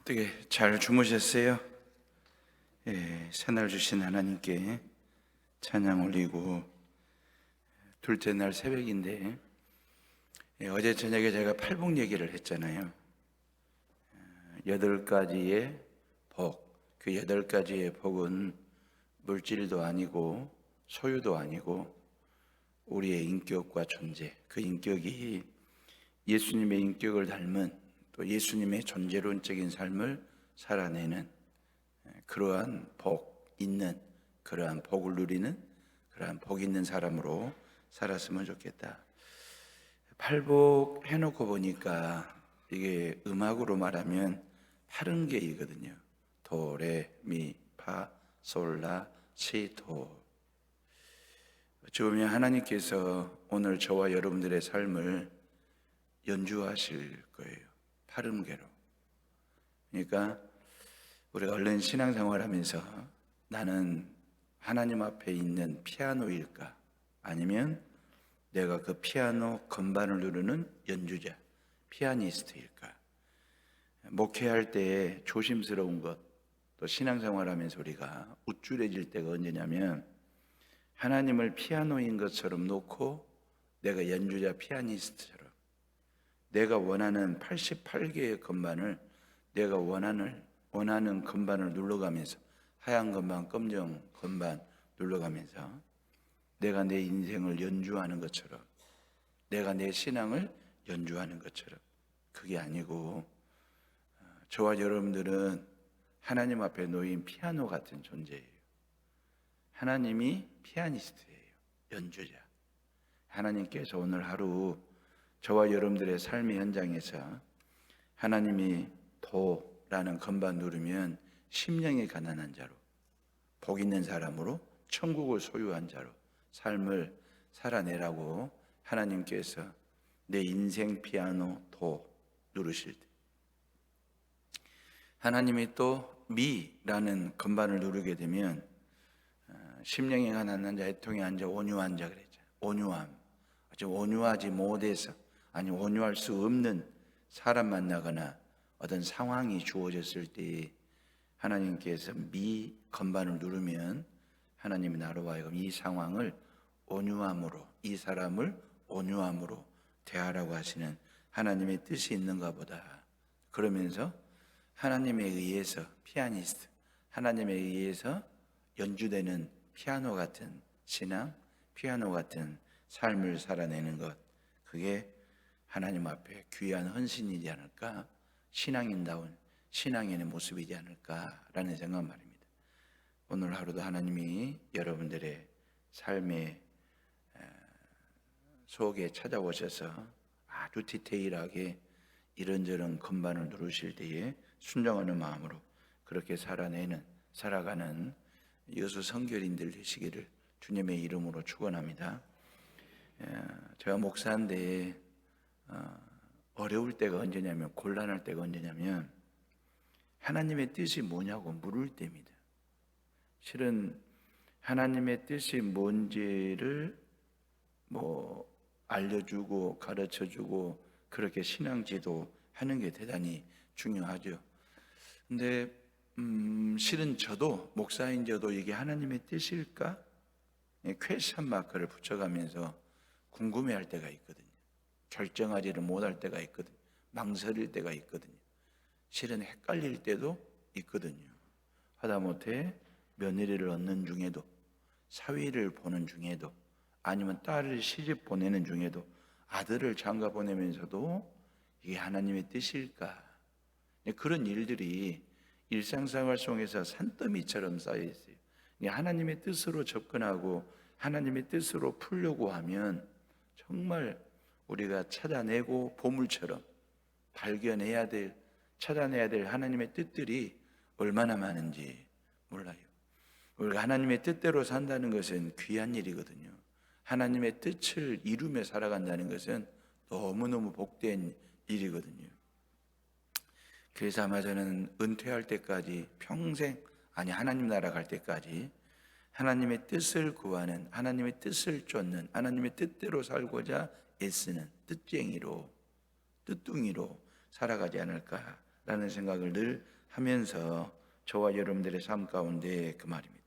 어떻게 잘 주무셨어요? 새날 주신 하나님께 찬양 올리고 둘째 날 새벽인데 어제 저녁에 제가 팔복 얘기를 했잖아요. 8가지의 복, 그 8가지의 복은 물질도 아니고 소유도 아니고 우리의 인격과 존재, 그 인격이 예수님의 인격을 닮은 또 예수님의 존재론적인 삶을 살아내는 그러한 복 있는, 그러한 복을 누리는 그러한 복 있는 사람으로 살았으면 좋겠다. 팔복 해놓고 보니까 이게 음악으로 말하면 80개이거든요. 도, 레, 미, 파, 솔, 라, 시, 도. 어찌 보면 하나님께서 오늘 저와 여러분들의 삶을 연주하실 거예요. 80개로. 그러니까 우리가 얼른 신앙생활하면서 나는 하나님 앞에 있는 피아노일까? 아니면 내가 그 피아노 건반을 누르는 연주자, 피아니스트일까? 목회할 때에 조심스러운 것, 또 신앙생활하면서 우리가 우쭐해질 때가 언제냐면 하나님을 피아노인 것처럼 놓고 내가 연주자 피아니스트처럼 내가 원하는 88개의 건반을 내가 원하는 건반을 눌러가면서 하얀 건반, 검정 건반 눌러가면서 내가 내 인생을 연주하는 것처럼 내가 내 신앙을 연주하는 것처럼 그게 아니고 저와 여러분들은 하나님 앞에 놓인 피아노 같은 존재예요. 하나님이 피아니스트예요. 연주자. 하나님께서 오늘 하루 저와 여러분들의 삶의 현장에서 하나님이 도라는 건반 누르면 심령이 가난한 자로 복 있는 사람으로 천국을 소유한 자로 삶을 살아내라고 하나님께서 내 인생 피아노 도 누르실 때 하나님이 또 미라는 건반을 누르게 되면 심령이 가난한 자의 통에 앉아 온유한 자 그랬죠. 온유함. 아주 온유하지 못해서 아니 온유할 수 없는 사람 만나거나 어떤 상황이 주어졌을 때 하나님께서 미 건반을 누르면 하나님이 나로 하여금 이 상황을 온유함으로 이 사람을 온유함으로 대하라고 하시는 하나님의 뜻이 있는가 보다. 그러면서 하나님에 의해서 피아니스트, 하나님에 의해서 연주되는 피아노 같은 신앙, 피아노 같은 삶을 살아내는 것, 그게 하나님 앞에 귀한 헌신이지 않을까, 신앙인다운 신앙인의 모습이지 않을까라는 생각 말입니다. 오늘 하루도 하나님이 여러분들의 삶의 속에 찾아오셔서 아주 디테일하게 이런저런 건반을 누르실 때에 순종하는 마음으로 그렇게 살아가는 여수 성결인들 되시기를 주님의 이름으로 축원합니다. 제가 목사인데 어려울 때가 언제냐면 곤란할 때가 언제냐면 하나님의 뜻이 뭐냐고 물을 때입니다. 실은 하나님의 뜻이 뭔지를 알려주고 가르쳐주고 그렇게 신앙 지도하는 게 대단히 중요하죠. 근데 실은 저도 목사인 저도 이게 하나님의 뜻일까? 퀘스천 마크를 붙여가면서 궁금해할 때가 있거든요. 결정하지를 못할 때가 있거든요. 망설일 때가 있거든요. 실은 헷갈릴 때도 있거든요. 하다못해 며느리를 얻는 중에도 사위를 보는 중에도 아니면 딸을 시집 보내는 중에도 아들을 장가 보내면서도 이게 하나님의 뜻일까? 그런 일들이 일상생활 속에서 산더미처럼 쌓여 있어요. 하나님의 뜻으로 접근하고 하나님의 뜻으로 풀려고 하면 정말 우리가 찾아내고 보물처럼 찾아내야 될 하나님의 뜻들이 얼마나 많은지 몰라요. 우리가 하나님의 뜻대로 산다는 것은 귀한 일이거든요. 하나님의 뜻을 이루며 살아간다는 것은 너무너무 복된 일이거든요. 그래서 아마 저는 은퇴할 때까지 평생 하나님 나라 갈 때까지 하나님의 뜻을 구하는, 하나님의 뜻을 쫓는, 하나님의 뜻대로 살고자 애쓰는 뜻쟁이로, 뜻둥이로 살아가지 않을까 라는 생각을 늘 하면서 저와 여러분들의 삶 가운데 그 말입니다.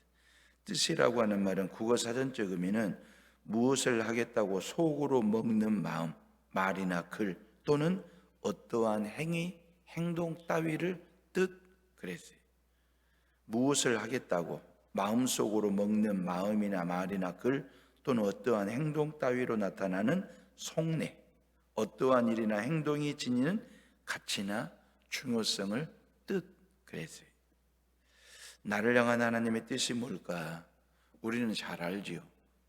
뜻이라고 하는 말은 국어 사전적 의미는 무엇을 하겠다고 속으로 먹는 마음, 말이나 글 또는 어떠한 행위, 행동 따위를 뜻 그랬어요. 무엇을 하겠다고 마음속으로 먹는 마음이나 말이나 글 또는 어떠한 행동 따위로 나타나는 속내, 어떠한 일이나 행동이 지니는 가치나 중요성을 뜻 그랬어요. 나를 향한 하나님의 뜻이 뭘까? 우리는 잘 알지요.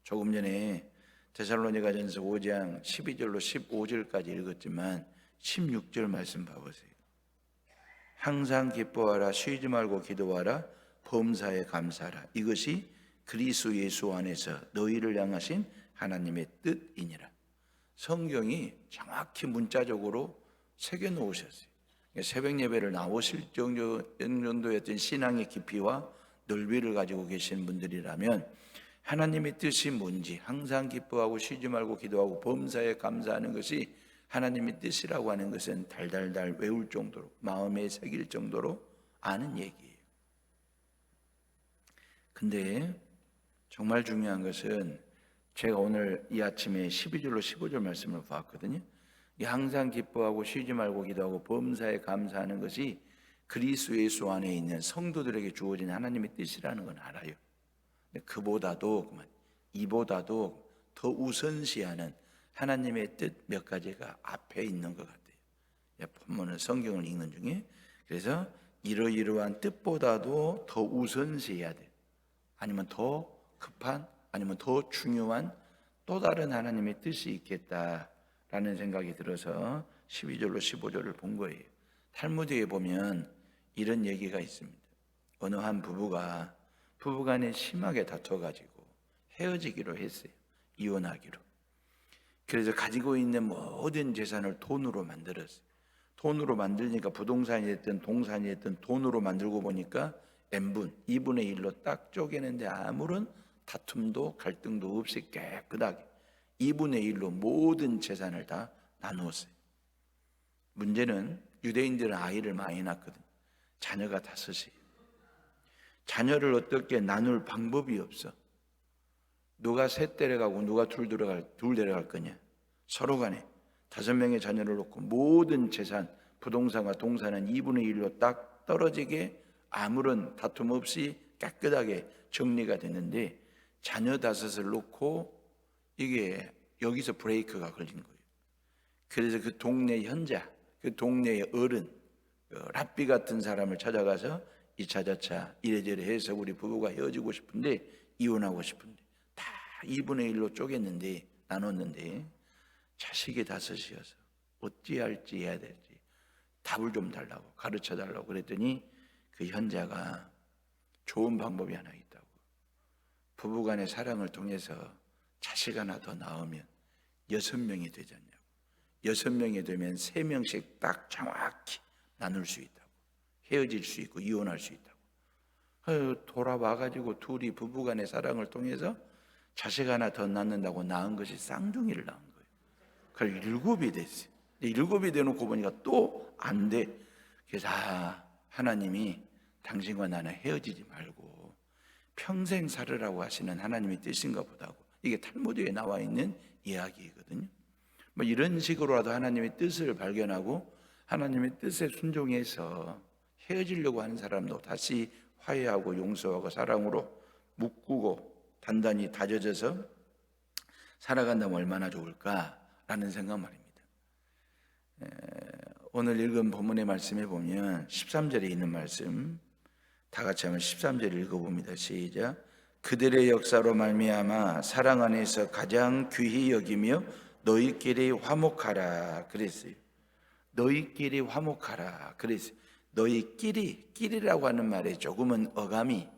조금 전에 데살로니가전서 5장 12절로 15절까지 읽었지만 16절 말씀 봐보세요. 항상 기뻐하라, 쉬지 말고 기도하라, 범사에 감사하라. 이것이 그리스도 예수 안에서 너희를 향하신 하나님의 뜻이니라. 성경이 정확히 문자적으로 새겨 놓으셨어요. 새벽 예배를 나오실 정도의 어떤 신앙의 깊이와 넓이를 가지고 계신 분들이라면 하나님의 뜻이 뭔지 항상 기뻐하고 쉬지 말고 기도하고 범사에 감사하는 것이 하나님의 뜻이라고 하는 것은 달달달 외울 정도로 마음에 새길 정도로 아는 얘기예요. 근데 정말 중요한 것은 제가 오늘 이 아침에 12절로 15절 말씀을 봤거든요. 항상 기뻐하고 쉬지 말고 기도하고 범사에 감사하는 것이 그리스도 예수 안에 있는 성도들에게 주어진 하나님의 뜻이라는 건 알아요. 그보다도 이보다도 더 우선시하는 하나님의 뜻 몇 가지가 앞에 있는 것 같아요. 본문은 성경을 읽는 중에 그래서 이러이러한 뜻보다도 더 우선시해야 돼요. 아니면 더 급한 아니면 더 중요한 또 다른 하나님의 뜻이 있겠다라는 생각이 들어서 12절로 15절을 본 거예요. 탈무드에 보면 이런 얘기가 있습니다. 어느 한 부부간에 심하게 다퉈가지고 헤어지기로 했어요. 이혼하기로. 그래서 가지고 있는 모든 재산을 돈으로 만들었어요. 돈으로 만들니까 부동산이 됐든 동산이 됐든 돈으로 만들고 보니까 n분, 2분의 1로 딱 쪼개는데 아무런 다툼도 갈등도 없이 깨끗하게 2분의 1로 모든 재산을 다 나누었어요. 문제는 유대인들은 아이를 많이 낳거든. 자녀가 5이에요. 자녀를 어떻게 나눌 방법이 없어. 누가 셋 데려가고 누가 둘 데려갈 거냐. 서로 간에 5명의 자녀를 놓고 모든 재산, 부동산과 동산은 2분의 1로 딱 떨어지게 아무런 다툼 없이 깨끗하게 정리가 됐는데 자녀 5을 놓고 이게 여기서 브레이크가 걸린 거예요. 그래서 그 동네 현자, 그 동네의 어른, 랍비 같은 사람을 찾아가서 이차저차 이래저래 해서 우리 부부가 헤어지고 싶은데 이혼하고 싶은데 다 2분의 1로 쪼갰는데 나눴는데 자식이 5이어서 어찌할지 해야 될지 답을 좀 달라고 가르쳐 달라고 그랬더니 그 현자가 좋은 방법이 하나 있다고. 부부간의 사랑을 통해서 자식 하나 더 낳으면 6명이 되지 않냐고. 6명이 되면 3명씩 딱 정확히 나눌 수 있다고. 헤어질 수 있고 이혼할 수 있다고. 돌아와가지고 둘이 부부간의 사랑을 통해서 자식 하나 더 낳는다고 낳은 것이 쌍둥이를 낳은 거예요. 그래서 7이 됐어요. 7이 되놓고 보니까 또 안 돼. 그래서 하나님이 당신과 나는 헤어지지 말고 평생 살으라고 하시는 하나님의 뜻인가 보다고. 이게 탈무드에 나와 있는 이야기거든요. 이런 식으로라도 하나님의 뜻을 발견하고 하나님의 뜻에 순종해서 헤어지려고 하는 사람도 다시 화해하고 용서하고 사랑으로 묶고 단단히 다져져서 살아간다면 얼마나 좋을까라는 생각 말입니다. 오늘 읽은 본문의 말씀에 보면 13절에 있는 말씀 다 같이 한번 13절 읽어봅니다. 시작. 그들의 역사로 말미암아 사랑 안에서 가장 귀히 여기며 너희끼리 화목하라 그랬어요. 너희끼리 화목하라 그랬어요. 끼리라고 하는 말에 조금은 어감이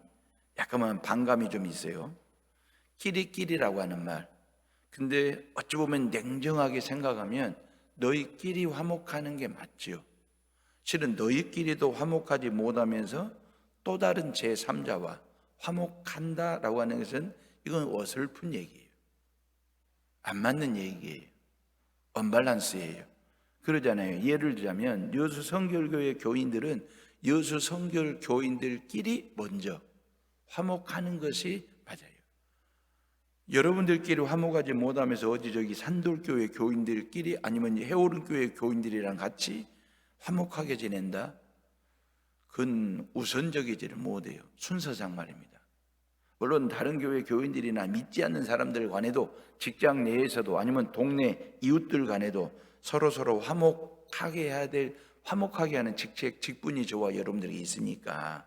약간만 반감이 좀 있어요. 끼리라고 하는 말. 근데 어찌 보면 냉정하게 생각하면 너희끼리 화목하는 게 맞지요. 실은 너희끼리도 화목하지 못하면서 또 다른 제3자와 화목한다라고 하는 것은 이건 어설픈 얘기예요. 안 맞는 얘기예요. 언밸런스예요. 그러잖아요. 예를 들자면 여수 성결교회 교인들은 여수 성결 교인들끼리 먼저 화목하는 것이 맞아요. 여러분들끼리 화목하지 못하면서 어디 저기 산돌교회 교인들끼리 아니면 해오른교회 교인들이랑 같이 화목하게 지낸다? 그건 우선적이지를 못해요. 순서상 말입니다. 물론 다른 교회 교인들이나 믿지 않는 사람들 간에도 직장 내에서도 아니면 동네 이웃들 간에도 서로 화목하게 해야 될, 화목하게 하는 직책, 직분이 저와 여러분들이 있으니까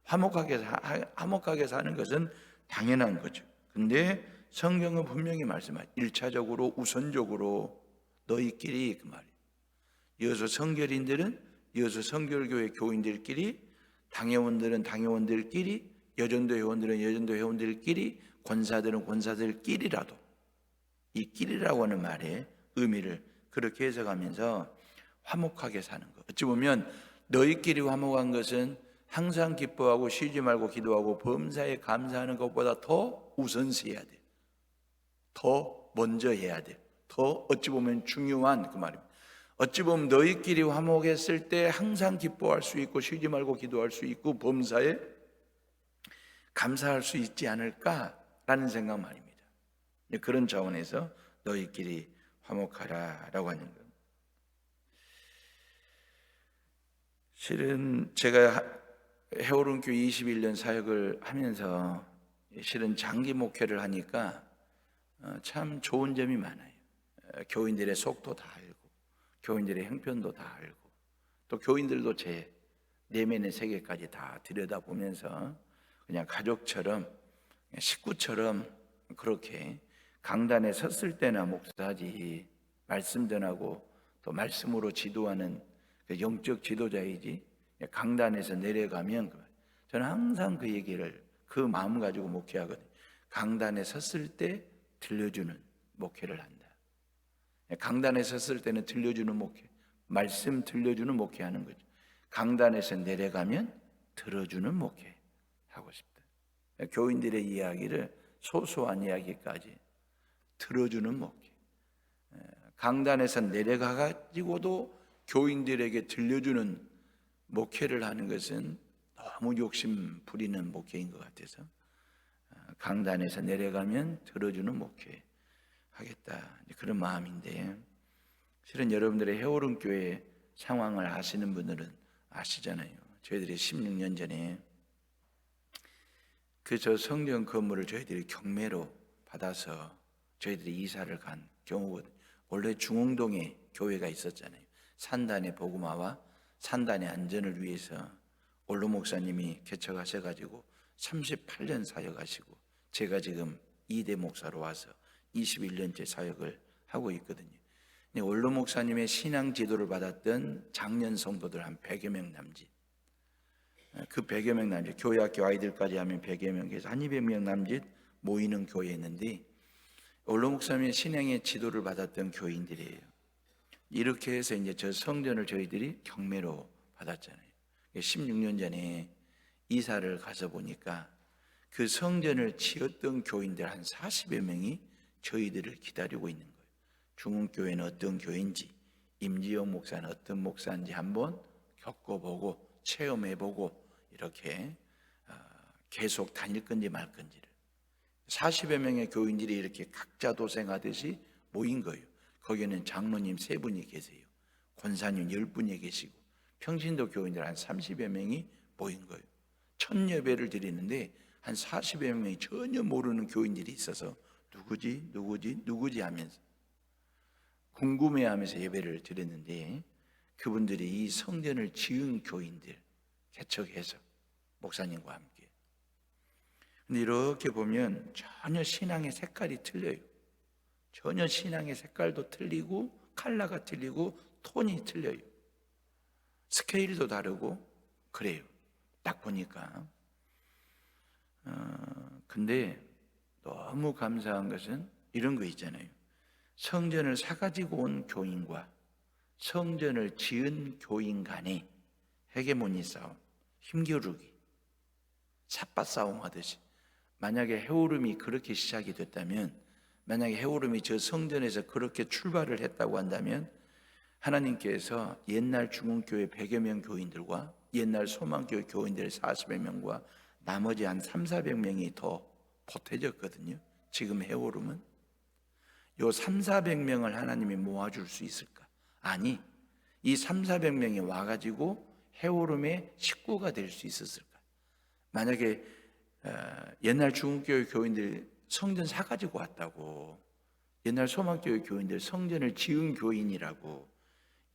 화목하게 사는 것은 당연한 거죠. 근데 성경은 분명히 말씀하죠. 1차적으로 우선적으로 너희끼리 그 말이에요. 여수 성결인들은 여수 성결교회 교인들끼리, 당회원들은 당회원들끼리, 여전도 회원들은 여전도 회원들끼리, 권사들은 권사들끼리라도, 이 끼리라고 하는 말의 의미를 그렇게 해석하면서 화목하게 사는 것. 어찌 보면 너희끼리 화목한 것은 항상 기뻐하고 쉬지 말고 기도하고 범사에 감사하는 것보다 더 우선시해야 돼. 더 먼저 해야 돼. 더 어찌 보면 중요한 그 말입니다. 어찌 보면 너희끼리 화목했을 때 항상 기뻐할 수 있고 쉬지 말고 기도할 수 있고 범사에 감사할 수 있지 않을까라는 생각 말입니다. 그런 차원에서 너희끼리 화목하라라고 하는 것. 실은 제가 해오른교회 21년 사역을 하면서 실은 장기 목회를 하니까 참 좋은 점이 많아요. 교인들의 속도 다 알고, 교인들의 형편도 다 알고, 또 교인들도 제 내면의 세계까지 다 들여다보면서 그냥 가족처럼, 식구처럼 그렇게 강단에 섰을 때나 목사지, 말씀 전하고 또 말씀으로 지도하는 영적 지도자이지, 강단에서 내려가면 저는 항상 그 얘기를, 그 마음 가지고 목회하거든요. 강단에 섰을 때 들려주는 목회를 한다. 강단에 섰을 때는 들려주는 목회, 말씀 들려주는 목회하는 거죠. 강단에서 내려가면 들어주는 목회 하고 싶다. 교인들의 이야기를, 소소한 이야기까지 들어주는 목회. 강단에서 내려가가지고도 교인들에게 들려주는 목회를 하는 것은 너무 욕심 부리는 목회인 것 같아서 강단에서 내려가면 들어주는 목회 하겠다, 그런 마음인데, 실은 여러분들의 해오른교회 상황을 아시는 분들은 아시잖아요. 저희들이 16년 전에 저 성전 건물을 저희들이 경매로 받아서 저희들이 이사를 간 경우거든요. 원래 중흥동에 교회가 있었잖아요. 산단의 복음화와 산단의 안전을 위해서 올로 목사님이 개척하셔가지고 38년 사역하시고, 제가 지금 2대 목사로 와서 21년째 사역을 하고 있거든요. 올로 목사님의 신앙 지도를 받았던 장년 성도들 한 100여 명 남짓, 그 100여 명 남짓, 교회 학교 아이들까지 하면 100여 명에서 한 200명 남짓 모이는 교회였는데, 올로 목사님의 신앙의 지도를 받았던 교인들이에요. 이렇게 해서 이제 저 성전을 저희들이 경매로 받았잖아요. 16년 전에 이사를 가서 보니까 그 성전을 지었던 교인들 한 40여 명이 저희들을 기다리고 있는 거예요. 중흥교회는 어떤 교회인지, 임지영 목사는 어떤 목사인지 한번 겪어보고 체험해보고 이렇게 계속 다닐 건지 말 건지를 40여 명의 교인들이 이렇게 각자 도생하듯이 모인 거예요. 거기에는 장로님 3분이 계세요. 권사님 10분이 계시고 평신도 교인들 한 30여 명이 모인 거예요. 첫 예배를 드리는데 한 40여 명이 전혀 모르는 교인들이 있어서 누구지 하면서 궁금해하면서 예배를 드렸는데, 그분들이 이 성전을 지은 교인들 개척해서 목사님과 함께. 근데 이렇게 보면 전혀 신앙의 색깔이 틀려요. 전혀 신앙의 색깔도 틀리고 컬러가 틀리고 톤이 틀려요. 스케일도 다르고 그래요. 딱 보니까. 근데 너무 감사한 것은 이런 거 있잖아요. 성전을 사가지고 온 교인과 성전을 지은 교인 간의 헤게모니 싸움, 힘겨루기, 삿바 싸움 하듯이, 만약에 해오름이 그렇게 시작이 됐다면, 만약에 해오름이 저 성전에서 그렇게 출발을 했다고 한다면 하나님께서 옛날 중흥교회 100여 명 교인들과 옛날 소망교회 교인들 40여 명과 나머지 한 300~400명이 더 보태졌거든요. 지금 해오름은 요 300~400명을 하나님이 모아줄 수 있을까? 아니, 이 300~400명이 와가지고 해오름의 식구가 될 수 있었을까? 만약에 옛날 중흥교회 교인들 성전 사가지고 왔다고, 옛날 소망교회 교인들 성전을 지은 교인이라고,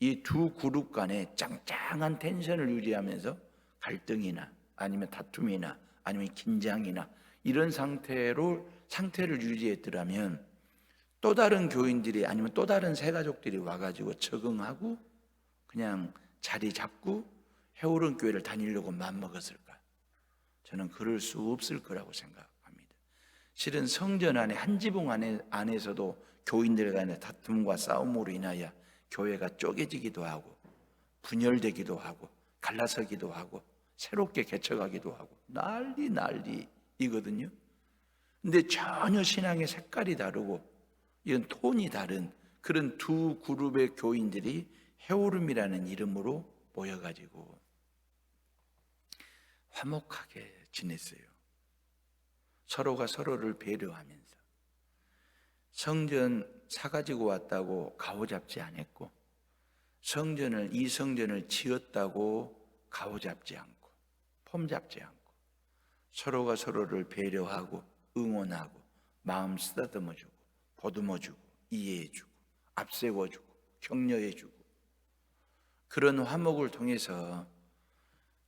이 두 그룹 간에 짱짱한 텐션을 유지하면서 갈등이나 아니면 다툼이나 아니면 긴장이나 이런 상태를 유지했더라면 또 다른 교인들이 아니면 또 다른 새가족들이 와가지고 적응하고 그냥 자리 잡고 해오른 교회를 다니려고 맘먹었을까? 저는 그럴 수 없을 거라고 생각합니다. 실은 성전 안에 한 지붕 안에서도 교인들 간의 다툼과 싸움으로 인하여 교회가 쪼개지기도 하고 분열되기도 하고 갈라서기도 하고 새롭게 개척하기도 하고 난리이거든요. 근데 전혀 신앙의 색깔이 다르고 이런 톤이 다른 그런 두 그룹의 교인들이 해오름이라는 이름으로 모여가지고 화목하게 지냈어요. 서로가 서로를 배려하면서 성전 사가지고 왔다고 가오잡지 않았고 이 성전을 지었다고 가오잡지 않고 폼잡지 않고 서로가 서로를 배려하고 응원하고 마음 쓰다듬어주고 보듬어주고 이해해주고 앞세워주고 격려해주고 그런 화목을 통해서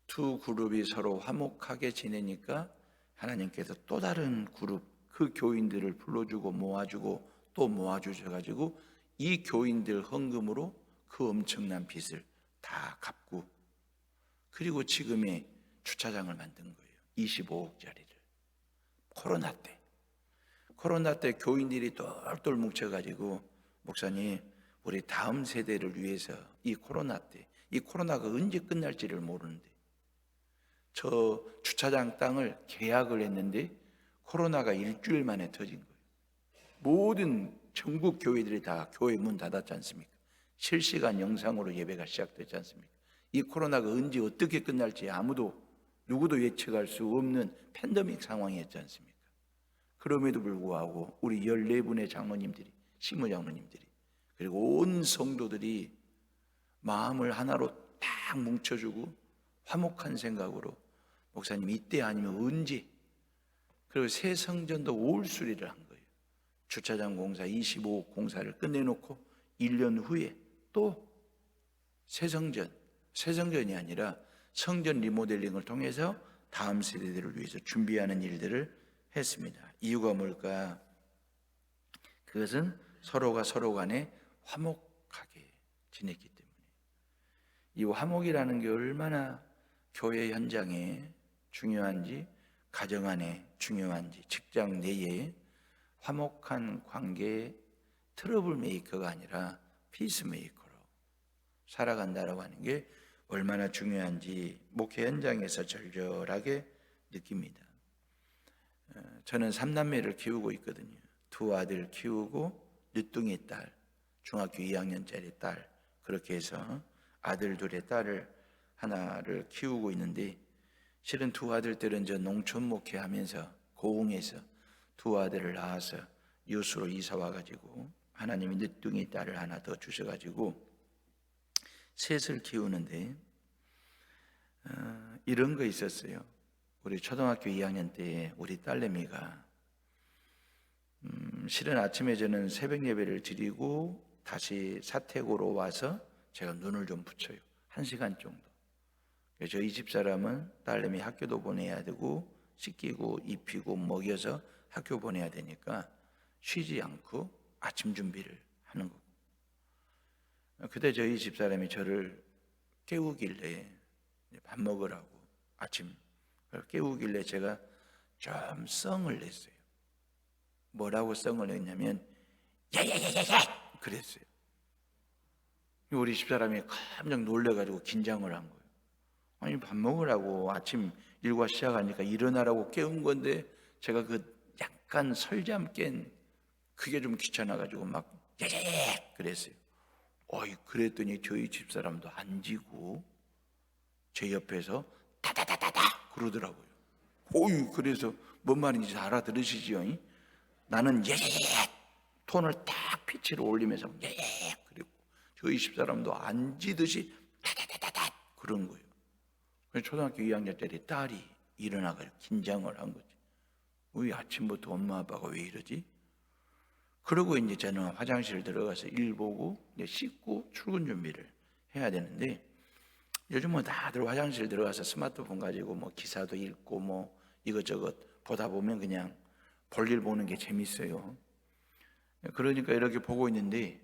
두 그룹이 서로 화목하게 지내니까 하나님께서 또 다른 그룹 그 교인들을 불러주고 모아주고 또 모아주셔가지고 이 교인들 헌금으로 그 엄청난 빚을 다 갚고 그리고 지금의 주차장을 만든 거예요. 25억짜리를. 코로나 때 교인들이 똘똘 뭉쳐가지고 목사님 우리 다음 세대를 위해서 이 코로나가 언제 끝날지를 모르는데 저 주차장 땅을 계약을 했는데 코로나가 일주일 만에 터진 거예요. 모든 전국 교회들이 다 교회 문 닫았지 않습니까? 실시간 영상으로 예배가 시작됐지 않습니까? 이 코로나가 언제 어떻게 끝날지 누구도 예측할 수 없는 팬데믹 상황이었지 않습니까? 그럼에도 불구하고 우리 14분의 장로님들이 시무 장로님들이 그리고 온 성도들이 마음을 하나로 딱 뭉쳐주고 화목한 생각으로 목사님 이때 아니면 언제 그리고 새 성전도 올 수리를 한 거예요. 주차장 공사 25억 공사를 끝내놓고 1년 후에 또 새 성전이 아니라 성전 리모델링을 통해서 다음 세대들을 위해서 준비하는 일들을 했습니다. 이유가 뭘까? 그것은 서로가 서로 간에 화목하게 지냈기 때문에 이 화목이라는 게 얼마나 교회 현장에 중요한지 가정 안에 중요한지 직장 내에 화목한 관계의 트러블 메이커가 아니라 피스메이커로 살아간다라고 하는 게 얼마나 중요한지 목회 현장에서 절절하게 느낍니다. 저는 3남매를 키우고 있거든요. 두 아들 키우고 늦둥이 딸, 중학교 2학년짜리 딸 그렇게 해서 아들 둘의 딸을 하나를 키우고 있는데 실은 두 아들들은 저 농촌 목회하면서 고흥에서 두 아들을 낳아서 유수로 이사 와가지고 하나님이 늦둥이 딸을 하나 더 주셔가지고 셋을 키우는데 이런 거 있었어요. 우리 초등학교 2학년 때 우리 딸내미가 실은 아침에 저는 새벽 예배를 드리고 다시 사택으로 와서 제가 눈을 좀 붙여요. 1시간 정도. 저희 집사람은 딸내미 학교도 보내야 되고 씻기고 입히고 먹여서 학교 보내야 되니까 쉬지 않고 아침 준비를 하는 거고 그때 저희 집사람이 저를 깨우길래 밥 먹으라고 아침 깨우길래 제가 좀 썽을 냈어요. 뭐라고 썽을 냈냐면 야야야야야 그랬어요. 우리 집사람이 깜짝 놀래가지고 긴장을 한 거예요. 아니 밥 먹으라고 아침 일과 시작하니까 일어나라고 깨운 건데 제가 그 약간 설잠 깬 그게 좀 귀찮아가지고 막 야야야 그랬어요. 그랬더니 저희 집사람도 앉고 제 옆에서 다다다다다 그러더라고요. 그래서 뭔 말인지 알아들으시죠? 나는 예예 톤을 딱 피치를 올리면서 예예 그리고 저희 집사람도 앉듯이 다다다다다 그런 거예요. 그래서 초등학교 2학년짜리 딸이 일어나서 긴장을 한 거지. 우리 아침부터 엄마 아빠가 왜 이러지? 그러고 이제 저는 화장실 들어가서 일 보고 이제 씻고 출근 준비를 해야 되는데, 요즘은 다들 화장실 들어가서 스마트폰 가지고 뭐 기사도 읽고 뭐 이것저것 보다 보면 그냥 볼일 보는 게 재밌어요. 그러니까 이렇게 보고 있는데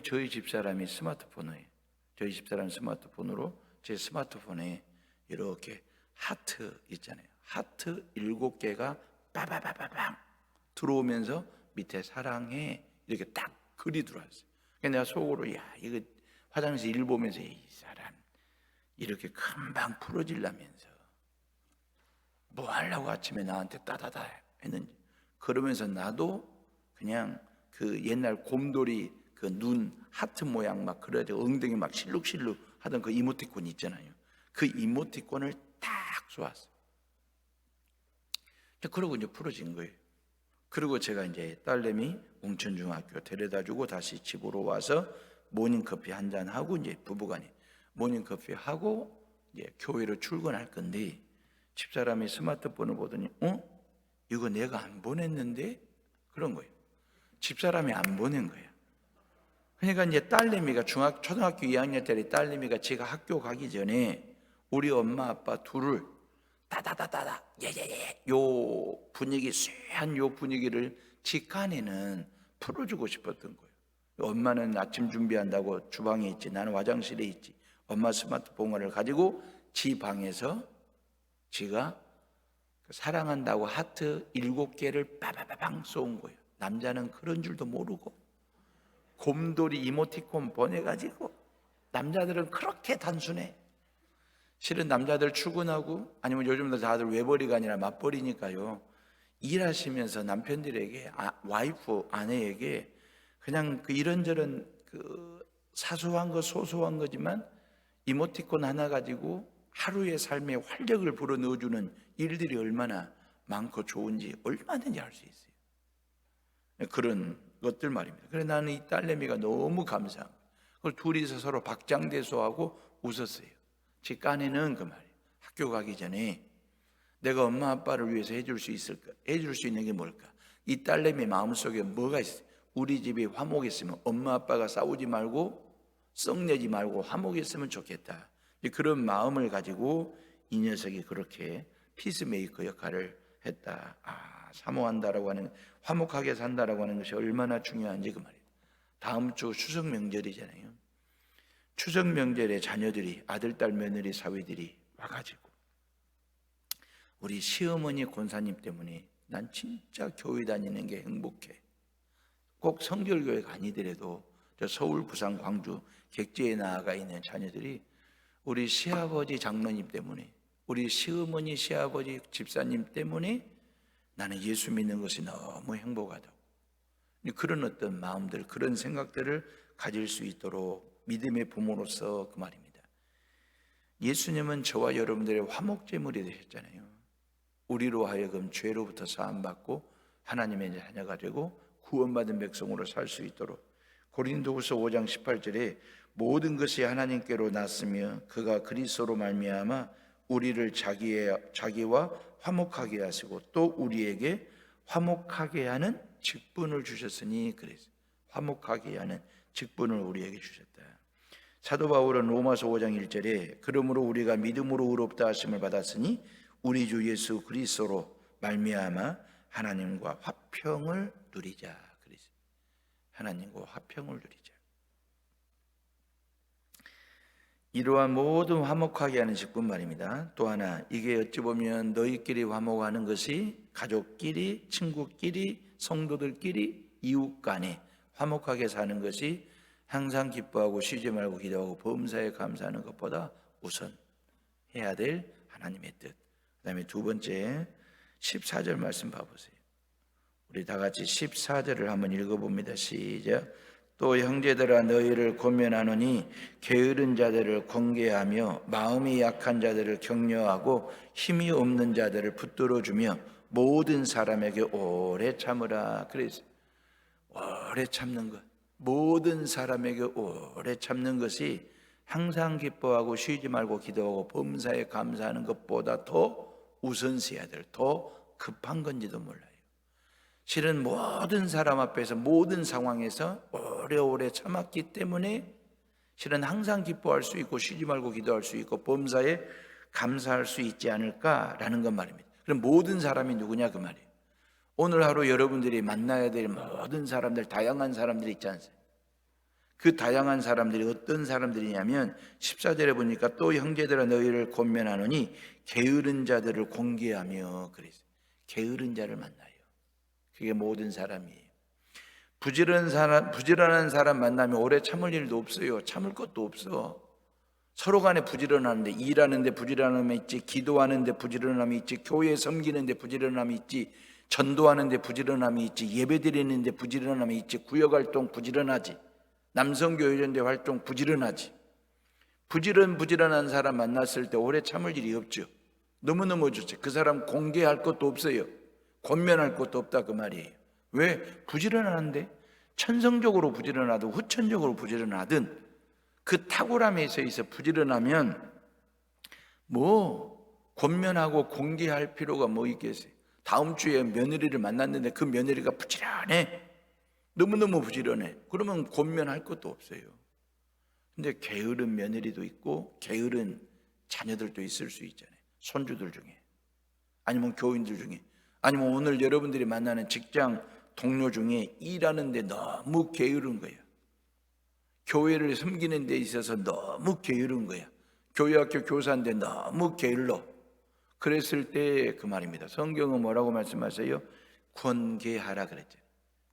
저희 집사람이 저희 집사람 스마트폰으로 제 스마트폰에 이렇게 하트 있잖아요. 하트 7개가 빠바바바방 들어오면서 밑에 사랑해 이렇게 딱 글이 들어왔어요. 그래서 내가 속으로 이거 화장실 일 보면서 이 사람 이렇게 금방 풀어지려면서 뭐 하려고 아침에 나한테 따다다 했는지. 그러면서 나도 그냥 그 옛날 곰돌이 그 눈 하트 모양 막 그래가지고 엉덩이 막 실룩실룩 하던 그 이모티콘 있잖아요. 그 이모티콘을 딱 쏘았어요. 그러고 이제 풀어진 거예요. 그리고 제가 이제 딸내미 웅천중학교 데려다주고 다시 집으로 와서 모닝커피 한잔 하고 이제 부부간에 모닝커피 하고 이제 교회로 출근할 건데, 집사람이 스마트폰을 보더니 이거 내가 안 보냈는데 그런 거예요. 집사람이 안 보낸 거예요. 그러니까 이제 딸내미가 초등학교 2학년짜리 딸내미가 제가 학교 가기 전에 우리 엄마 아빠 둘을 따다다다다 예예예 요 분위기 쇠한 요 분위기를 직간에는 풀어주고 싶었던 거예요. 엄마는 아침 준비한다고 주방에 있지, 나는 화장실에 있지. 엄마 스마트폰을 가지고 지 방에서 지가 사랑한다고 하트 7개를 빠바바방 쏘은 거예요. 남자는 그런 줄도 모르고 곰돌이 이모티콘 보내가지고. 남자들은 그렇게 단순해. 실은 남자들 출근하고 아니면 요즘도 다들 외벌이가 아니라 맞벌이니까요, 일하시면서 남편들에게 와이프 아내에게 그냥 그 이런저런 그 사소한 거 소소한 거지만 이모티콘 하나 가지고 하루의 삶에 활력을 불어 넣어주는 일들이 얼마나 많고 좋은지 얼마든지 알 수 있어요. 그런 것들 말입니다. 그래서 나는 이 딸내미가 너무 감사한 거예요. 그걸 둘이서 서로 박장대소하고 웃었어요. 제 깐에는 그 말이에요. 학교 가기 전에 내가 엄마 아빠를 위해서 해줄 수 있을까? 해줄 수 있는 게 뭘까? 이 딸내미 마음속에 뭐가 있어요? 우리 집이 화목이 있으면 엄마 아빠가 싸우지 말고 썩내지 말고 화목이 있으면 좋겠다. 그런 마음을 가지고 이 녀석이 그렇게 피스메이커 역할을 했다. 사모한다라고 하는, 화목하게 산다라고 하는 것이 얼마나 중요한지 그 말이에요. 다음 주 추석 명절이잖아요. 추석 명절에 자녀들이, 아들, 딸, 며느리, 사위들이 와가지고 우리 시어머니 권사님 때문에 난 진짜 교회 다니는 게 행복해. 꼭 성결교회가 아니더라도 저 서울, 부산, 광주 객지에 나아가 있는 자녀들이 우리 시아버지 장로님 때문에, 우리 시어머니 시아버지 집사님 때문에 나는 예수 믿는 것이 너무 행복하다고. 그런 어떤 마음들, 그런 생각들을 가질 수 있도록 믿음의 부모로서 그 말입니다. 예수님은 저와 여러분들의 화목제물이 되셨잖아요. 우리로 하여금 죄로부터 사함받고 하나님의 자녀가 되고 구원받은 백성으로 살 수 있도록. 고린도후서 5장 18절에 모든 것이 하나님께로 났으며 그가 그리스도로 말미암아 우리를 자기와 화목하게 하시고 또 우리에게 화목하게 하는 직분을 주셨으니 그랬어요. 화목하게 하는 직분을 우리에게 주셨다. 사도 바울은 로마서 5장 1절에 그러므로 우리가 믿음으로 의롭다 하심을 받았으니 우리 주 예수 그리스도로 말미암아 하나님과 화평을 누리자 그랬어요. 하나님과 화평을 누리자. 이러한 모든 화목하게 하는 직분 말입니다. 또 하나, 이게 어찌 보면 너희끼리 화목하는 것이 가족끼리, 친구끼리, 성도들끼리, 이웃 간에 화목하게 사는 것이 항상 기뻐하고 쉬지 말고 기도하고 범사에 감사하는 것보다 우선 해야 될 하나님의 뜻. 그 다음에 두 번째 14절 말씀 봐보세요. 우리 다 같이 14절을 한번 읽어봅니다. 시작. 또 형제들아 너희를 권면하노니 게으른 자들을 권계하며 마음이 약한 자들을 격려하고 힘이 없는 자들을 붙들어 주며 모든 사람에게 오래 참으라. 그래서 오래 참는 것, 모든 사람에게 오래 참는 것이 항상 기뻐하고 쉬지 말고 기도하고 범사에 감사하는 것보다 더 우선시해야 될, 더 급한 건지도 몰라요. 실은 모든 사람 앞에서 모든 상황에서 오래오래 참았기 때문에 실은 항상 기뻐할 수 있고 쉬지 말고 기도할 수 있고 범사에 감사할 수 있지 않을까라는 것 말입니다. 그럼 모든 사람이 누구냐 그 말이에요. 오늘 하루 여러분들이 만나야 될 모든 사람들, 다양한 사람들이 있지 않습니까? 그 다양한 사람들이 어떤 사람들이냐면 14절에 보니까 또 형제들아 너희를 권면하노니 게으른 자들을 공개하며 그랬어요. 게으른 자를 만나요. 그게 모든 사람이에요. 부지런한 사람 만나면 오래 참을 일도 없어요. 참을 것도 없어. 서로 간에 부지런하는데, 일하는데 부지런함이 있지, 기도하는데 부지런함이 있지, 교회 섬기는데 부지런함이 있지, 전도하는데 부지런함이 있지, 예배드리는데 부지런함이 있지, 구역활동 부지런하지, 남성교회전대 활동 부지런하지. 부지런한 사람 만났을 때 오래 참을 일이 없죠. 너무너무 좋죠. 그 사람 공개할 것도 없어요. 권면할 것도 없다 그 말이에요. 왜? 부지런한데 천성적으로 부지런하든 후천적으로 부지런하든 그 탁월함에 있어 부지런하면 뭐 권면하고 공개할 필요가 뭐 있겠어요. 다음 주에 며느리를 만났는데 그 며느리가 부지런해. 너무너무 부지런해. 그러면 권면할 것도 없어요. 근데 게으른 며느리도 있고 게으른 자녀들도 있을 수 있잖아요. 손주들 중에, 아니면 교인들 중에, 아니면 오늘 여러분들이 만나는 직장 동료 중에 일하는데 너무 게으른 거야. 교회를 섬기는 데 있어서 너무 게으른 거야. 교회학교 교사인데 너무 게을러. 그랬을 때 그 말입니다. 성경은 뭐라고 말씀하세요? 권계하라 그랬죠.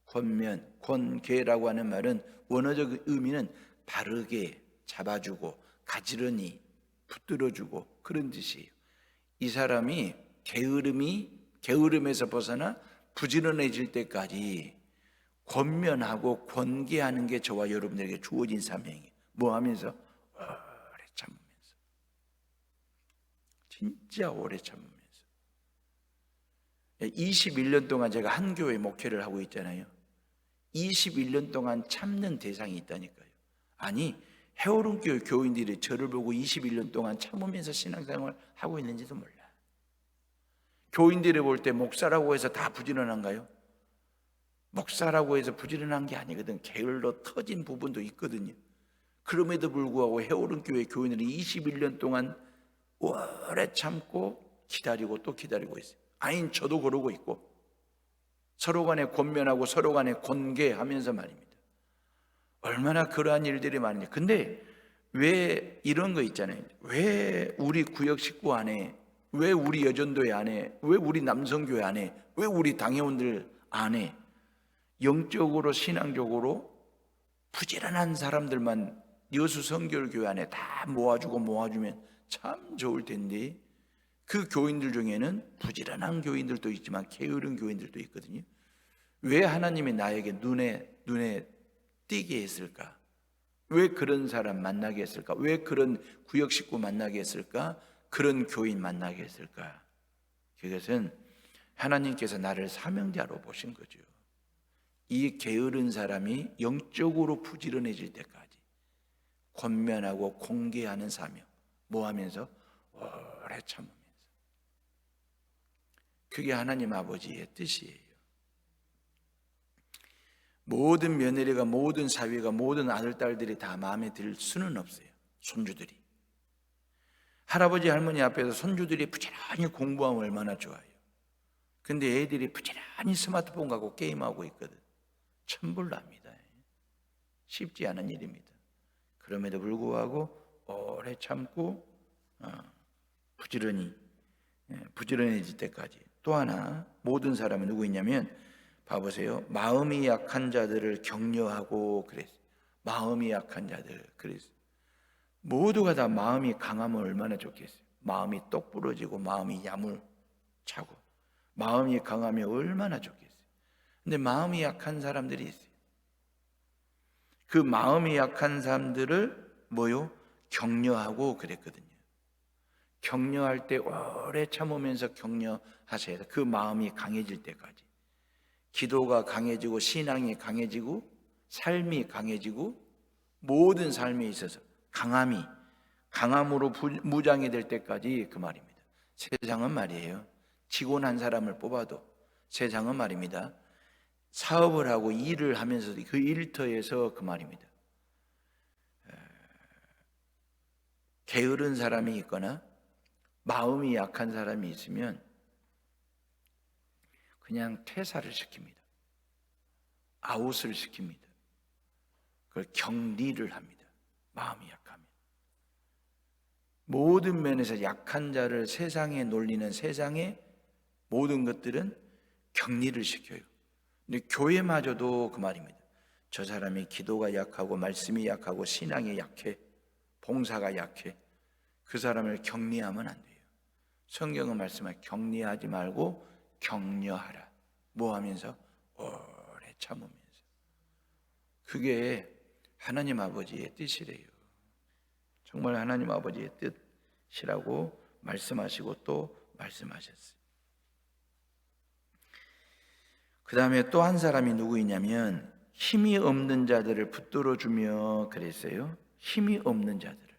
권면, 권계라고 하는 말은 원어적 의미는 바르게 잡아주고 가지런히 붙들어주고 그런 뜻이에요. 이 사람이 게으름에서 벗어나 부지런해질 때까지 권면하고 권계하는 게 저와 여러분들에게 주어진 사명이에요. 뭐 하면서? 오래 참으면서. 진짜 오래 참으면서. 21년 동안 제가 한 교회 목회를 하고 있잖아요. 21년 동안 참는 대상이 있다니까요. 아니, 해오름교회 교인들이 저를 보고 21년 동안 참으면서 신앙생활을 하고 있는지도 몰라. 교인들이 볼 때 목사라고 해서 다 부지런한가요? 목사라고 해서 부지런한 게 아니거든. 게을러 터진 부분도 있거든요. 그럼에도 불구하고 해오름교회 교인들이 21년 동안 오래 참고 기다리고 또 기다리고 있어요. 아닌 저도 그러고 있고 서로 간에 권면하고 서로 간에 권계하면서 말입니다. 얼마나 그러한 일들이 많은지. 근데 왜 이런 거 있잖아요. 왜 우리 구역 식구 안에, 왜 우리 여전도회 안에, 왜 우리 남성교회 안에, 왜 우리 당회원들 안에 영적으로 신앙적으로 부지런한 사람들만 여수 성결교회 안에 다 모아주면 참 좋을 텐데 그 교인들 중에는 부지런한 교인들도 있지만 게으른 교인들도 있거든요. 왜 하나님이 나에게 눈에 띄게 했을까? 왜 그런 사람 만나게 했을까? 왜 그런 구역 식구 만나게 했을까? 그런 교인 만나게 했을까? 그것은 하나님께서 나를 사명자로 보신 거죠. 이 게으른 사람이 영적으로 부지런해질 때까지 권면하고 공개하는 사명, 뭐 하면서? 오래 참으면서. 그게 하나님 아버지의 뜻이에요. 모든 며느리가, 모든 사위가, 모든 아들, 딸들이 다 마음에 들 수는 없어요. 손주들이. 할아버지, 할머니 앞에서 손주들이 부지런히 공부하면 얼마나 좋아요. 근데 애들이 부지런히 스마트폰 갖고 게임하고 있거든. 천불납니다. 쉽지 않은 일입니다. 그럼에도 불구하고 오래 참고 부지런해질 때까지. 또 하나, 모든 사람은 누구 있냐면 봐보세요. 마음이 약한 자들을 격려하고 그랬어요. 마음이 약한 자들. 그랬어요. 모두가 다 마음이 강하면 얼마나 좋겠어요. 마음이 똑 부러지고 마음이 야물차고 마음이 강하면 얼마나 좋겠어요. 근데 마음이 약한 사람들이 있어요. 그 마음이 약한 사람들을 뭐요? 격려하고 그랬거든요. 격려할 때 오래 참으면서 격려하셔야 돼요. 그 마음이 강해질 때까지. 기도가 강해지고 신앙이 강해지고 삶이 강해지고 모든 삶에 있어서 강함으로 무장이 될 때까지 그 말입니다. 세상은 말이에요. 직원 한 사람을 뽑아도 세상은 말입니다. 사업을 하고 일을 하면서도 그 일터에서 그 말입니다. 게으른 사람이 있거나 마음이 약한 사람이 있으면 그냥 퇴사를 시킵니다. 아웃을 시킵니다. 그걸 격리를 합니다. 마음이 약하면. 모든 면에서 약한 자를 세상에 놀리는 세상의 모든 것들은 격리를 시켜요. 근데 교회마저도 그 말입니다. 저 사람이 기도가 약하고 말씀이 약하고 신앙이 약해, 봉사가 약해. 그 사람을 격리하면 안 돼요. 성경은 말씀하여 격리하지 말고 격려하라. 뭐 하면서? 오래 참으면서. 그게 하나님 아버지의 뜻이래요. 정말 하나님 아버지의 뜻이라고 말씀하시고 또 말씀하셨어요. 그 다음에 또 한 사람이 누구이냐면 힘이 없는 자들을 붙들어 주며 그랬어요. 힘이 없는 자들을.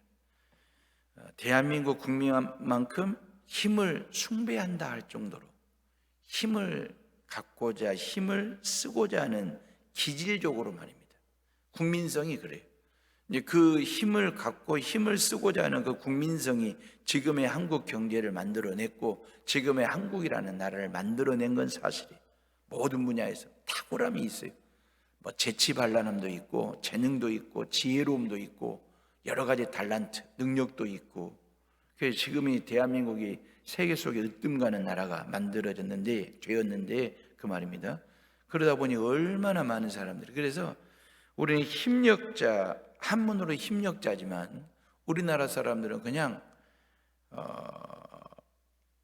대한민국 국민만큼 힘을 숭배한다 할 정도로 힘을 갖고자 힘을 쓰고자 하는 기질적으로 말입니다. 국민성이 그래요. 이제 그 힘을 갖고 힘을 쓰고자 하는 그 국민성이 지금의 한국 경제를 만들어냈고 지금의 한국이라는 나라를 만들어낸 건 사실이에요. 모든 분야에서 탁월함이 있어요. 뭐 재치발랄함도 있고 재능도 있고 지혜로움도 있고 여러 가지 달란트, 능력도 있고. 그래서 지금 이 대한민국이 세계 속에 으뜸가는 나라가 되었는데 그 말입니다. 그러다 보니 얼마나 많은 사람들이. 그래서 우리는 힘력자, 한문으로 힘력자지만 우리나라 사람들은 그냥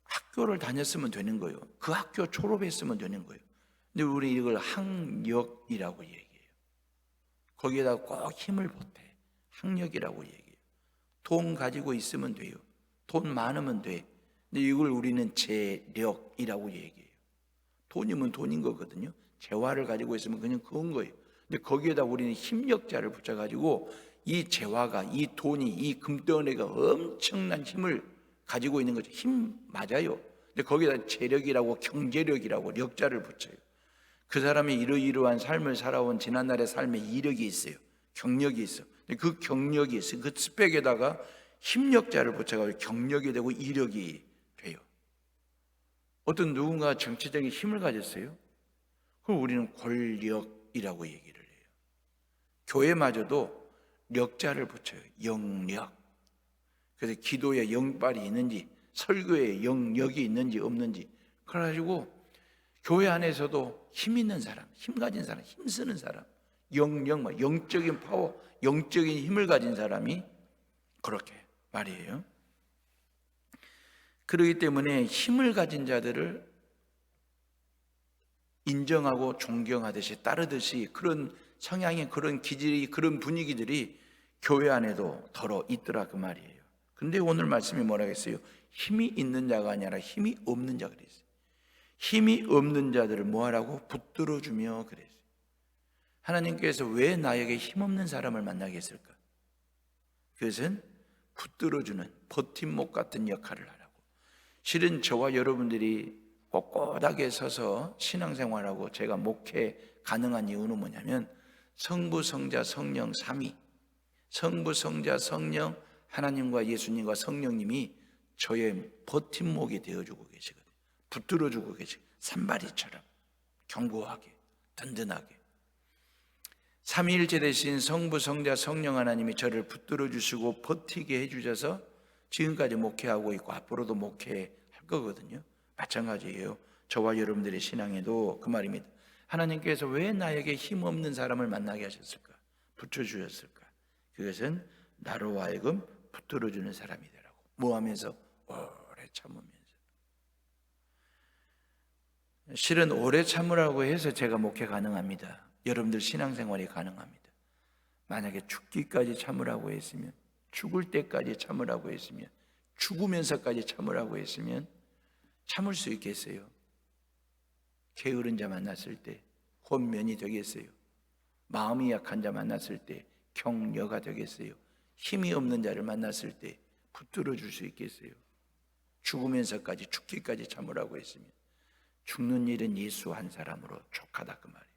학교를 다녔으면 되는 거예요. 그 학교 졸업했으면 되는 거예요. 근데 우리 이걸 학력이라고 얘기해요. 거기에다 꼭 힘을 보태. 학력이라고 얘기해요. 돈 가지고 있으면 돼요. 돈 많으면 돼. 근데 이걸 우리는 재력이라고 얘기해요. 돈이면 돈인 거거든요. 재화를 가지고 있으면 그냥 그건 거예요. 근데 거기에다 우리는 힘력자를 붙여가지고 이 재화가, 이 돈이, 이 금덩어리가 엄청난 힘을 가지고 있는 거죠. 힘 맞아요. 근데 거기다 재력이라고 경제력이라고 력자를 붙여요. 그 사람이 이러이러한 삶을 살아온 지난날의 삶에 이력이 있어요. 경력이 있어. 근데 그 경력이 있어요. 그 스펙에다가 힘력자를 붙여가지고 경력이 되고 이력이 돼요. 어떤 누군가 정치적인 힘을 가졌어요. 그럼 우리는 권력이라고 얘기를 해요. 교회마저도 력자를 붙여요. 영력. 그래서 기도에 영빨이 있는지 설교에 영력이 있는지 없는지 그래가지고 교회 안에서도 힘 있는 사람, 힘 가진 사람, 힘쓰는 사람, 영적, 영적인 파워, 영적인 힘을 가진 사람이 그렇게 말이에요. 그렇기 때문에 힘을 가진 자들을 인정하고 존경하듯이 따르듯이 그런 성향의 그런 기질이 그런 분위기들이 교회 안에도 더러 있더라 그 말이에요. 근데 오늘 말씀이 뭐라고 했어요? 힘이 있는 자가 아니라 힘이 없는 자 그랬어요. 힘이 없는 자들을 뭐하라고? 붙들어주며 그랬어요. 하나님께서 왜 나에게 힘없는 사람을 만나게 했을까? 그것은 붙들어주는 버팀목 같은 역할을 하라고. 실은 저와 여러분들이 꼿꼿하게 서서 신앙생활하고 제가 목회 가능한 이유는 뭐냐면 성부, 성자, 성령 삼위, 성부, 성자, 성령, 하나님과 예수님과 성령님이 저의 버팀목이 되어주고 계시거든요. 붙들어주고 계시고 산발이처럼 견고하게 든든하게 삼위일체 되신 성부, 성자, 성령 하나님이 저를 붙들어주시고 버티게 해주셔서 지금까지 목회하고 있고 앞으로도 목회할 거거든요. 마찬가지예요. 저와 여러분들의 신앙에도 그 말입니다. 하나님께서 왜 나에게 힘없는 사람을 만나게 하셨을까? 붙여주셨을까? 그것은 나로 하여금 붙들어주는 사람이 되라고. 뭐 하면서? 오래 참으면서. 실은 오래 참으라고 해서 제가 목회 가능합니다. 여러분들 신앙생활이 가능합니다. 만약에 죽기까지 참으라고 했으면, 죽을 때까지 참으라고 했으면, 죽으면서까지 참으라고 했으면 참을 수 있겠어요? 게으른 자 만났을 때 혼면이 되겠어요? 마음이 약한 자 만났을 때 격려가 되겠어요? 힘이 없는 자를 만났을 때 붙들어 줄 수 있겠어요? 죽으면서까지, 죽기까지 참으라고 했으면, 죽는 일은 예수 한 사람으로 족하다 그 말이에요.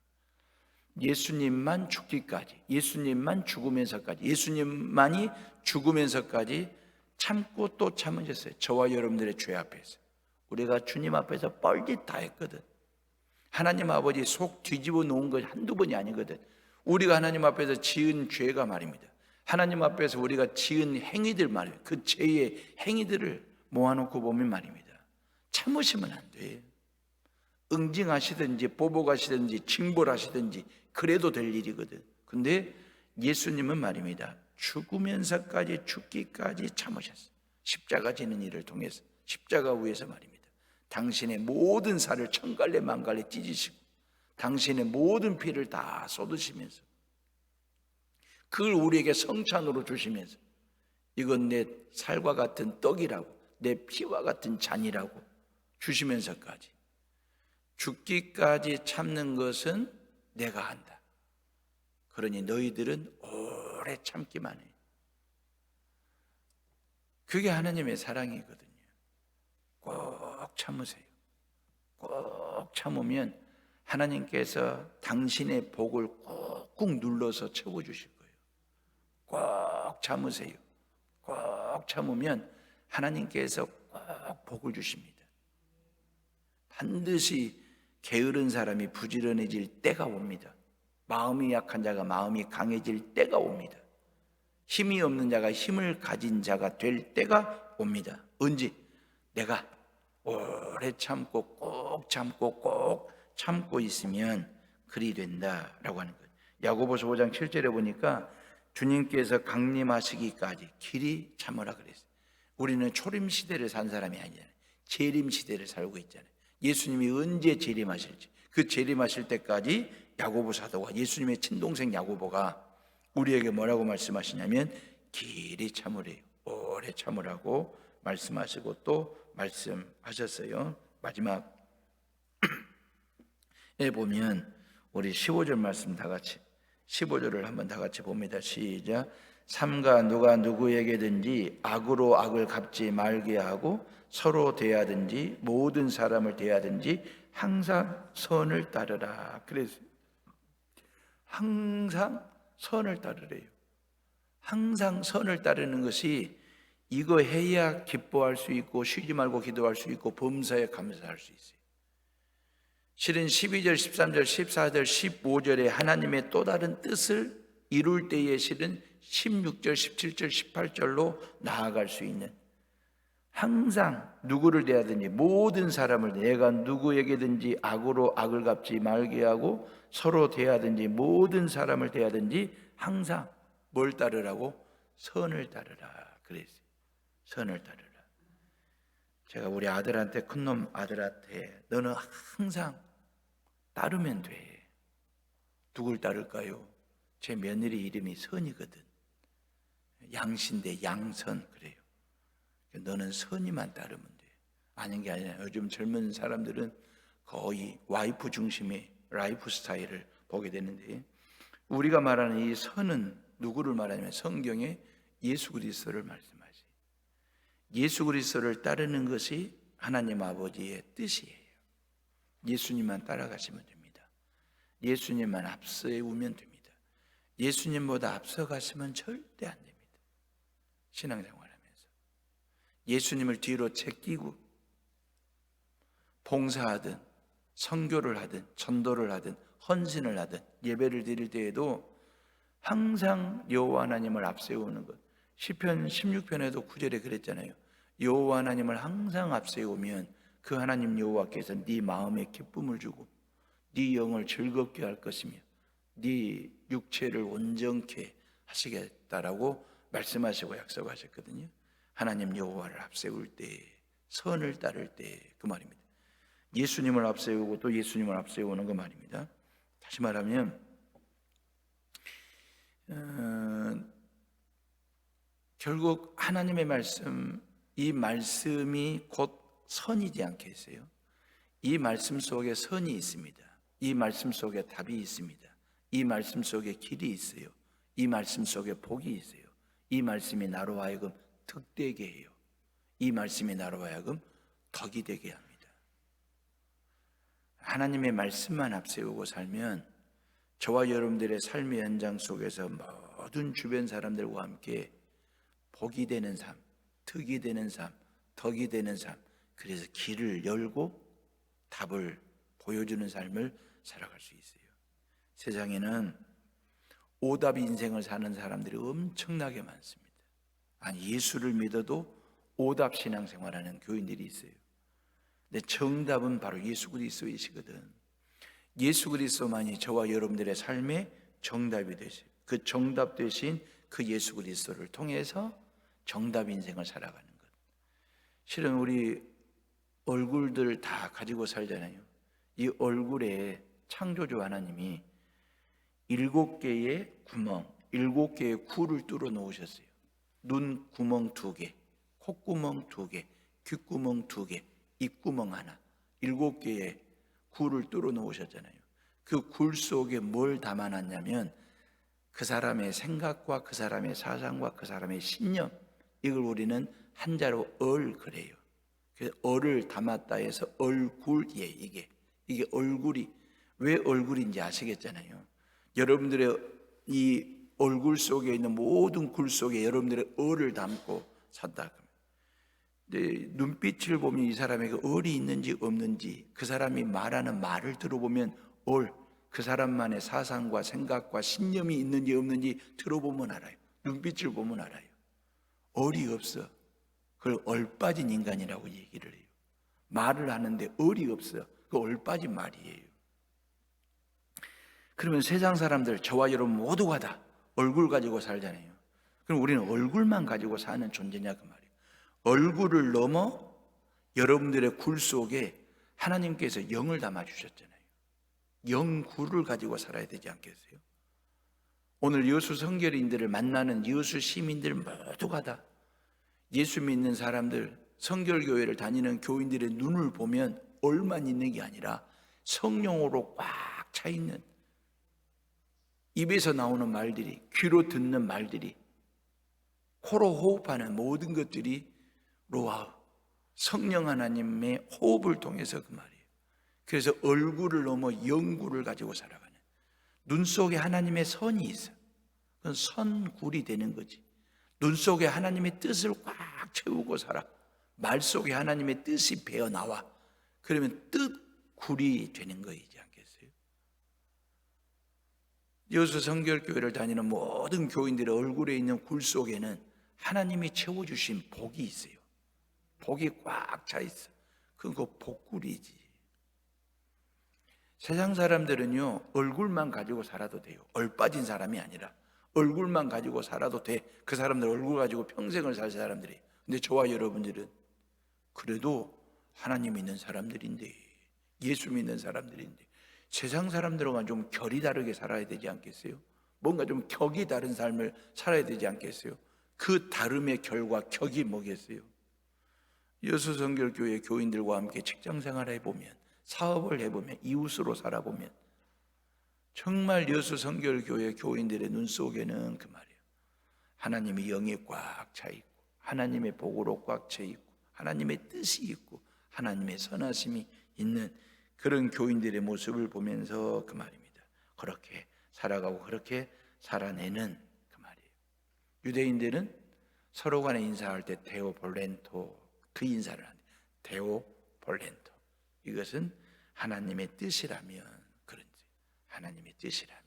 예수님만 죽기까지, 예수님만 죽으면서까지, 예수님만이 죽으면서까지 참고 또 참으셨어요. 저와 여러분들의 죄 앞에서. 우리가 주님 앞에서 뻘짓 다 했거든. 하나님 아버지 속 뒤집어 놓은 것 한두 번이 아니거든. 우리가 하나님 앞에서 지은 죄가 말입니다. 하나님 앞에서 우리가 지은 행위들 말이에요. 그 죄의 행위들을 모아놓고 보면 말입니다. 참으시면 안 돼요. 응징하시든지 보복하시든지 징벌하시든지 그래도 될 일이거든. 근데 예수님은 말입니다, 죽으면서까지, 죽기까지 참으셨어요. 십자가 지는 일을 통해서, 십자가 위에서 말입니다, 당신의 모든 살을 천갈래 만갈래 찢으시고 당신의 모든 피를 다 쏟으시면서 그걸 우리에게 성찬으로 주시면서 이건 내 살과 같은 떡이라고, 내 피와 같은 잔이라고 주시면서까지 죽기까지 참는 것은 내가 한다. 그러니 너희들은 오래 참기만 해. 그게 하나님의 사랑이거든요. 꼭 참으세요. 꼭 참으면 하나님께서 당신의 복을 꾹꾹 눌러서 채워주실 거예요. 꼭 참으세요. 꼭 참으면 하나님께서 꼭 복을 주십니다. 반드시 게으른 사람이 부지런해질 때가 옵니다. 마음이 약한 자가 마음이 강해질 때가 옵니다. 힘이 없는 자가 힘을 가진 자가 될 때가 옵니다. 언제? 내가 오래 참고 꼭 참고 꼭 참고 있으면 그리 된다라고 하는 거예요. 야고보서 5장 7절에 보니까 주님께서 강림하시기까지 길이 참으라 그랬어요. 우리는 초림 시대를 산 사람이 아니잖아요. 재림 시대를 살고 있잖아요. 예수님이 언제 재림하실지, 그 재림하실 때까지 야고보 사도가, 예수님의 친동생 야고보가 우리에게 뭐라고 말씀하시냐면 길이 참으래요. 오래 참으라고 말씀하시고 또 말씀하셨어요. 마지막에 보면 우리 15절 말씀 다 같이, 15절을 한번 다 같이 봅니다. 시작. 삼가 누가 누구에게든지 악으로 악을 갚지 말게 하고 서로 대하든지 모든 사람을 대하든지 항상 선을 따르라. 그래서 항상 선을 따르래요. 항상 선을 따르는 것이, 이거 해야 기뻐할 수 있고 쉬지 말고 기도할 수 있고 범사에 감사할 수 있어요. 실은 12절, 13절, 14절, 15절에 하나님의 또 다른 뜻을 이룰 때에 실은 16절, 17절, 18절로 나아갈 수 있는, 항상 누구를 대하든지 모든 사람을, 내가 누구에게든지 악으로 악을 갚지 말게 하고 서로 대하든지 모든 사람을 대하든지 항상 뭘 따르라고? 선을 따르라 그랬어요. 선을 따르라. 제가 우리 아들한테, 큰놈 아들한테, 너는 항상 따르면 돼. 누굴 따를까요? 제 며느리 이름이 선이거든. 양신대 양선 그래요. 너는 선이만 따르면 돼. 아닌 게 아니라 요즘 젊은 사람들은 거의 와이프 중심의 라이프 스타일을 보게 되는데, 우리가 말하는 이 선은 누구를 말하냐면 성경에 예수 그리스도를 말씀하시. 예수 그리스도를 따르는 것이 하나님 아버지의 뜻이에요. 예수님만 따라가시면 됩니다. 예수님만 앞세우면 됩니다. 예수님보다 앞서가시면 절대 안 됩니다. 신앙생활하면서 예수님을 뒤로 제끼고 봉사하든 선교를 하든 전도를 하든 헌신을 하든 예배를 드릴 때에도 항상 여호와 하나님을 앞세우는 것. 시편 16편에도 9절에 그랬잖아요. 여호와 하나님을 항상 앞세우면 그 하나님 여호와께서 네 마음에 기쁨을 주고 네 영을 즐겁게 할 것이며 네 육체를 온전케 하시겠다라고 말씀하시고 약속하셨거든요. 하나님 여호와를 앞세울 때, 선을 따를 때 그 말입니다. 예수님을 앞세우고 또 예수님을 앞세우는 그 말입니다. 다시 말하면 결국 하나님의 말씀, 이 말씀이 곧 선이지 않겠어요? 이 말씀 속에 선이 있습니다. 이 말씀 속에 답이 있습니다. 이 말씀 속에 길이 있어요. 이 말씀 속에 복이 있어요. 이 말씀이 나로 하여금 득되게 해요. 이 말씀이 나로 하여금 덕이 되게 합니다. 하나님의 말씀만 앞세우고 살면 저와 여러분들의 삶의 현장 속에서 모든 주변 사람들과 함께 복이 되는 삶, 득이 되는 삶, 덕이 되는 삶, 그래서 길을 열고 답을 보여주는 삶을 살아갈 수 있어요. 세상에는 오답 인생을 사는 사람들이 엄청나게 많습니다. 아니, 예수를 믿어도 오답 신앙생활하는 교인들이 있어요. 근데 정답은 바로 예수 그리스도이시거든. 예수 그리스도만이 저와 여러분들의 삶의 정답이 되세요. 그 정답 되신 그 예수 그리스도를 통해서 정답 인생을 살아가는 것. 실은 우리 얼굴들 다 가지고 살잖아요. 이 얼굴에 창조주 하나님이 7개의 구멍, 7개의 굴을 뚫어 놓으셨어요. 눈 구멍 2개, 콧구멍 2개, 귓구멍 2개, 입구멍 하나, 7개의 굴을 뚫어 놓으셨잖아요. 그 굴 속에 뭘 담아놨냐면 그 사람의 생각과 그 사람의 사상과 그 사람의 신념, 이걸 우리는 한자로 얼 그래요. 그래서 얼을 담았다 해서 얼굴이에요. 이게 얼굴이 왜 얼굴인지 아시겠잖아요. 여러분들의 이 얼굴 속에 있는 모든 굴 속에 여러분들의 얼을 담고 산다. 근데 눈빛을 보면 이 사람에게 얼이 있는지 없는지, 그 사람이 말하는 말을 들어보면 그 사람만의 사상과 생각과 신념이 있는지 없는지 들어보면 알아요. 눈빛을 보면 알아요. 얼이 없어. 그걸 얼 빠진 인간이라고 얘기를 해요. 말을 하는데 얼이 없어. 그 얼 빠진 말이에요. 그러면 세상 사람들, 저와 여러분 모두가 다 얼굴 가지고 살잖아요. 그럼 우리는 얼굴만 가지고 사는 존재냐 그 말이에요. 얼굴을 넘어 여러분들의 굴 속에 하나님께서 영을 담아주셨잖아요. 영굴을 가지고 살아야 되지 않겠어요? 오늘 여수 성결인들을 만나는 여수 시민들 모두가 다 예수 믿는 사람들, 성결교회를 다니는 교인들의 눈을 보면 얼만 있는 게 아니라 성령으로 꽉 차 있는, 입에서 나오는 말들이, 귀로 듣는 말들이, 코로 호흡하는 모든 것들이 로아, 성령 하나님의 호흡을 통해서 그 말이에요. 그래서 얼굴을 넘어 영굴을 가지고 살아가는, 눈 속에 하나님의 선이 있어. 그건 선굴이 되는 거지. 눈 속에 하나님의 뜻을 꽉 채우고 살아. 말 속에 하나님의 뜻이 배어나와. 그러면 뜻굴이 되는 거이지 않겠어요? 여수 성결교회를 다니는 모든 교인들의 얼굴에 있는 굴 속에는 하나님이 채워주신 복이 있어요. 복이 꽉 차 있어. 그거 복굴이지. 세상 사람들은요, 얼굴만 가지고 살아도 돼요. 얼 빠진 사람이 아니라 얼굴만 가지고 살아도 돼. 그 사람들 얼굴 가지고 평생을 살 사람들이. 근데 저와 여러분들은 그래도 하나님 믿는 사람들인데, 예수 믿는 사람들인데 세상 사람들과 좀 결이 다르게 살아야 되지 않겠어요? 뭔가 좀 격이 다른 삶을 살아야 되지 않겠어요? 그 다름의 결과 격이 뭐겠어요? 여수 성결교회 교인들과 함께 직장 생활을 해보면, 사업을 해보면, 이웃으로 살아보면 정말 여수 성결교회 교인들의 눈 속에는 그 말이에요. 하나님의 영이 꽉 차 있고, 하나님의 복으로 꽉 차 있고, 하나님의 뜻이 있고, 하나님의 선하심이 있는 그런 교인들의 모습을 보면서 그 말입니다. 그렇게 살아가고 그렇게 살아내는 그 말이에요. 유대인들은 서로 간에 인사할 때 데오 볼렌토, 그 인사를 하는데, 데오 볼렌토, 이것은 하나님의 뜻이라면, 그런지 하나님의 뜻이라면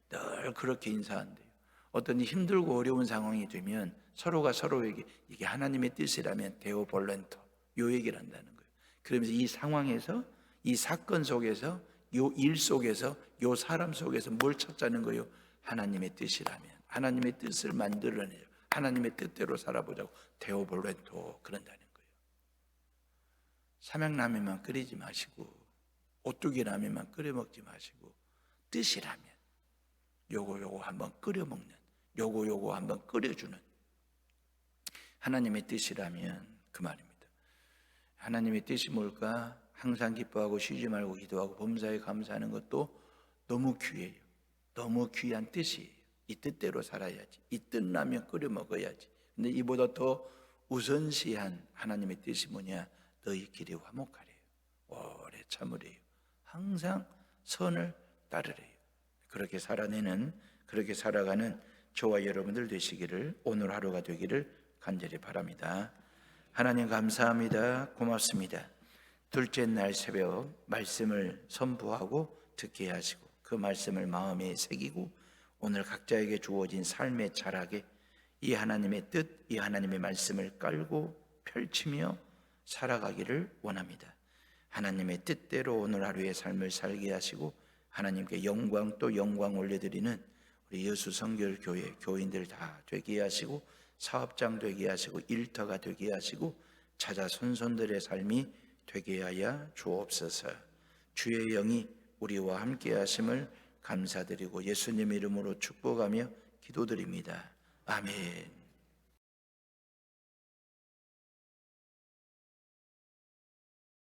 늘 그렇게 인사한대요. 어떤 힘들고 어려운 상황이 되면 서로가 서로에게 이게 하나님의 뜻이라면 데오 볼렌토, 요 얘기를 한다는 거예요. 그러면서 이 상황에서, 이 사건 속에서, 요 일 속에서, 요 사람 속에서 뭘 찾자는 거예요? 하나님의 뜻이라면 하나님의 뜻을 만들어내요. 하나님의 뜻대로 살아보자고 데오 볼렌토 그런다는 거예요. 삼양라면만 끓이지 마시고, 오뚜기 라면만 끓여 먹지 마시고, 뜻이라면, 요거 한번 끓여 먹는, 요거 한번 끓여주는 하나님의 뜻이라면 그 말입니다. 하나님의 뜻이 뭘까? 항상 기뻐하고 쉬지 말고 기도하고 범사에 감사하는 것도 너무 귀해요. 너무 귀한 뜻이에요. 이 뜻대로 살아야지. 이 뜻라면 끓여 먹어야지. 근데 이보다 더 우선시한 하나님의 뜻이 뭐냐? 너희 길이 화목하래요. 오래 참으래요. 항상 선을 따르래요. 그렇게 살아내는, 그렇게 살아가는 저와 여러분들 되시기를, 오늘 하루가 되기를 간절히 바랍니다. 하나님 감사합니다. 고맙습니다. 둘째 날 새벽 말씀을 선포하고 듣게 하시고 그 말씀을 마음에 새기고 오늘 각자에게 주어진 삶의 자락에 이 하나님의 뜻, 이 하나님의 말씀을 깔고 펼치며 살아가기를 원합니다. 하나님의 뜻대로 오늘 하루의 삶을 살게 하시고 하나님께 영광 또 영광 올려드리는 우리 여수 성결교회 교인들 다 되게 하시고 사업장 되게 하시고 일터가 되게 하시고 자자 손손들의 삶이 되게 하여 주옵소서. 주의 영이 우리와 함께 하심을 감사드리고 예수님 이름으로 축복하며 기도드립니다. 아멘.